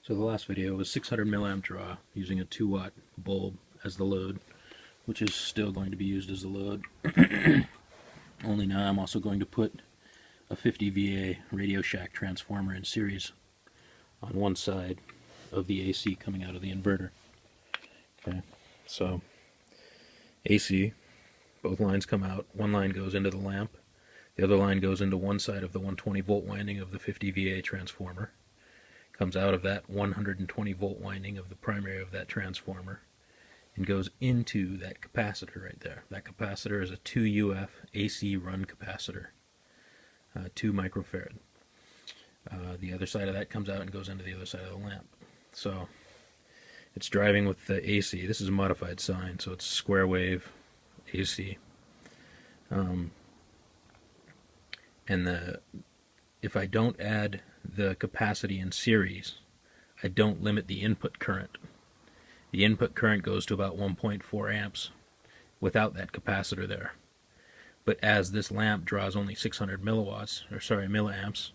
So the last video was 600 milliamp draw using a 2-watt bulb as the load, which is still going to be used as the load. Only now I'm also going to put a 50 VA Radio Shack transformer in series on one side of the AC coming out of the inverter. Okay, so AC, both lines come out. One line goes into the lamp. The other line goes into one side of the 120 volt winding of the 50 VA transformer. Comes out of that 120 volt winding of the primary of that transformer and goes into that capacitor right there. That capacitor is a 2 UF AC run capacitor, 2 microfarad. The other side of that comes out and goes into the other side of the lamp. So it's driving with the AC. This is a modified sine, so it's square wave AC. If I don't add the capacity in series, I don't limit the input current. The input current goes to about 1.4 amps without that capacitor there. But as this lamp draws only 600 milliamps,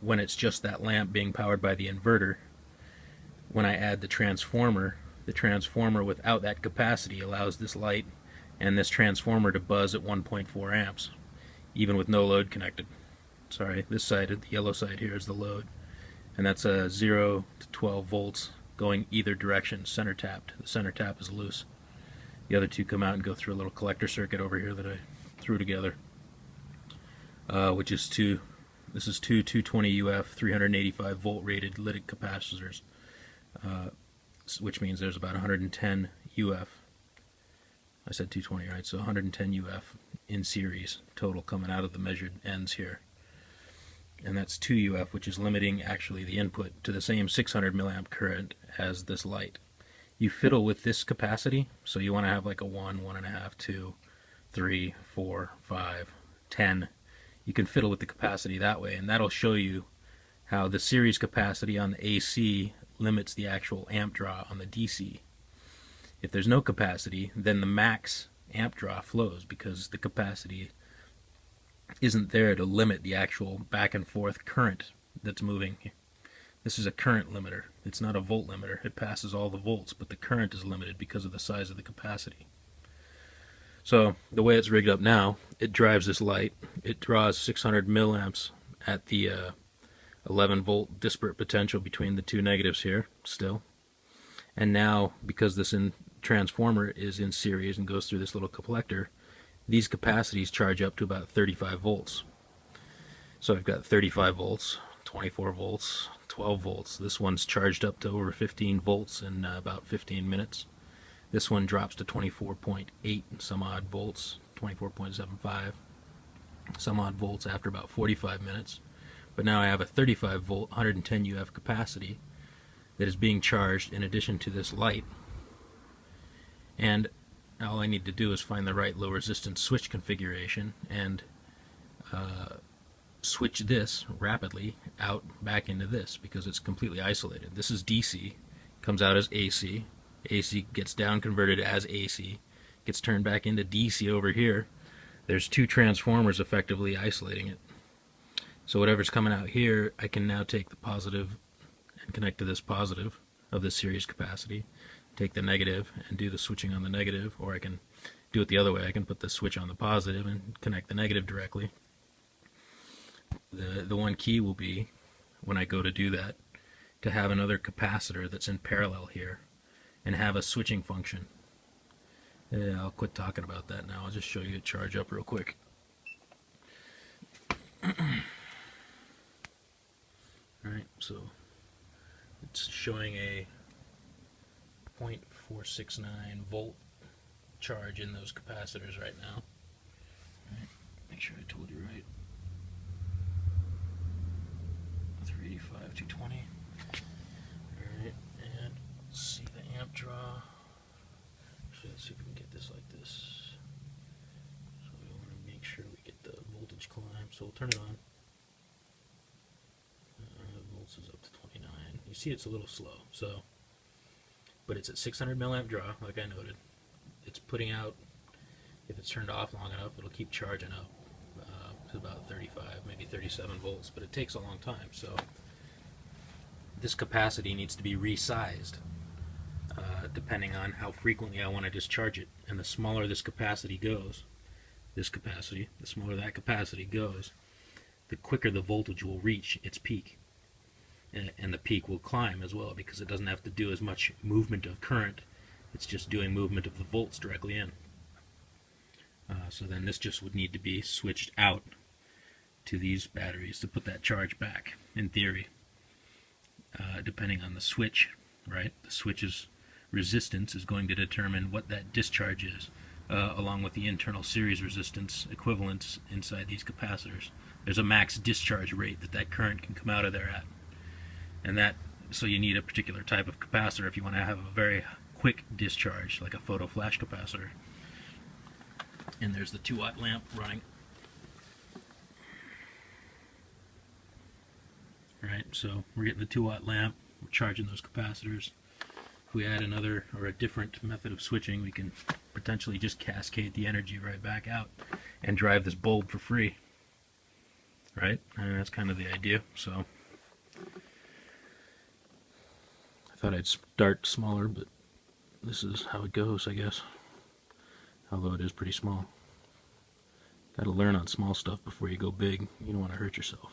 when it's just that lamp being powered by the inverter, when I add the transformer without that capacity allows this light and this transformer to buzz at 1.4 amps, even with no load connected. Sorry, this side, the yellow side here, is the load. And that's 0 to 12 volts going either direction, center tapped. The center tap is loose. The other two come out and go through a little collector circuit over here that I threw together, which is this is two 220 UF 385 volt rated lytic capacitors, which means there's about 110 UF. I said 220, right? So 110 UF in series total coming out of the measured ends here. And that's 2 UF, which is limiting actually the input to the same 600 milliamp current as this light. You fiddle with this capacity, so you want to have like a 1, 1.5, 2, 3, 4, 5, 10. You can fiddle with the capacity that way, and that'll show you how the series capacity on the AC limits the actual amp draw on the DC. If there's no capacity, then the max amp draw flows because the capacity isn't there to limit the actual back and forth current that's moving. This is a current limiter. It's not a volt limiter. It passes all the volts, but the current is limited because of the size of the capacity. So the way it's rigged up now, it drives this light. It draws 600 milliamps at the 11 volt disparate potential between the two negatives here still. And now, because this transformer is in series and goes through this little collector, these capacities charge up to about 35 volts. So I've got 35 volts, 24 volts, 12 volts. This one's charged up to over 15 volts in about 15 minutes. This one drops to 24.8 some odd volts, 24.75 some odd volts after about 45 minutes. But now I have a 35 volt, 110 UF capacity that is being charged in addition to this light. And all I need to do is find the right low resistance switch configuration and switch this rapidly out back into this because it's completely isolated. This is DC, comes out as AC. AC gets down converted as AC, gets turned back into DC over here. There's two transformers effectively isolating it. So whatever's coming out here, I can now take the positive and connect to this positive of this series capacity, take the negative and do the switching on the negative, or I can do it the other way. I can put the switch on the positive and connect the negative directly. The one key will be, when I go to do that, to have another capacitor that's in parallel here and have a switching function. Yeah, I'll quit talking about that now. I'll just show you it charge up real quick. Alright, so it's showing a 0.469 volt charge in those capacitors right now. Right, make sure I told you right. 385, 220. Alright, and let's see the amp draw. Actually, let's see if we can get this like this. So we want to make sure we get the voltage climb. So we'll turn it on. Volts is up to 29. You see it's a little slow, so, but it's at 600 milliamp draw, like I noted. It's putting out, if it's turned off long enough, it'll keep charging up. to about 35, maybe 37 volts, but it takes a long time. So this capacity needs to be resized depending on how frequently I want to discharge it. And the smaller this capacity goes, the smaller that capacity goes, the quicker the voltage will reach its peak. And the peak will climb as well, because it doesn't have to do as much movement of current. It's just doing movement of the volts directly in. So then this just would need to be switched out to these batteries to put that charge back, in theory. Depending on the switch, right? The switch's resistance is going to determine what that discharge is, along with the internal series resistance equivalents inside these capacitors. There's a max discharge rate that current can come out of there at. And so you need a particular type of capacitor if you want to have a very quick discharge, like a photo flash capacitor. And there's the 2-watt lamp running. Right, so we're getting the 2-watt lamp, we're charging those capacitors. If we add another or a different method of switching, we can potentially just cascade the energy right back out and drive this bulb for free. Right, and that's kind of the idea. So I thought I'd start smaller, but this is how it goes, I guess. Although it is pretty small. Got to learn on small stuff before you go big. You don't want to hurt yourself.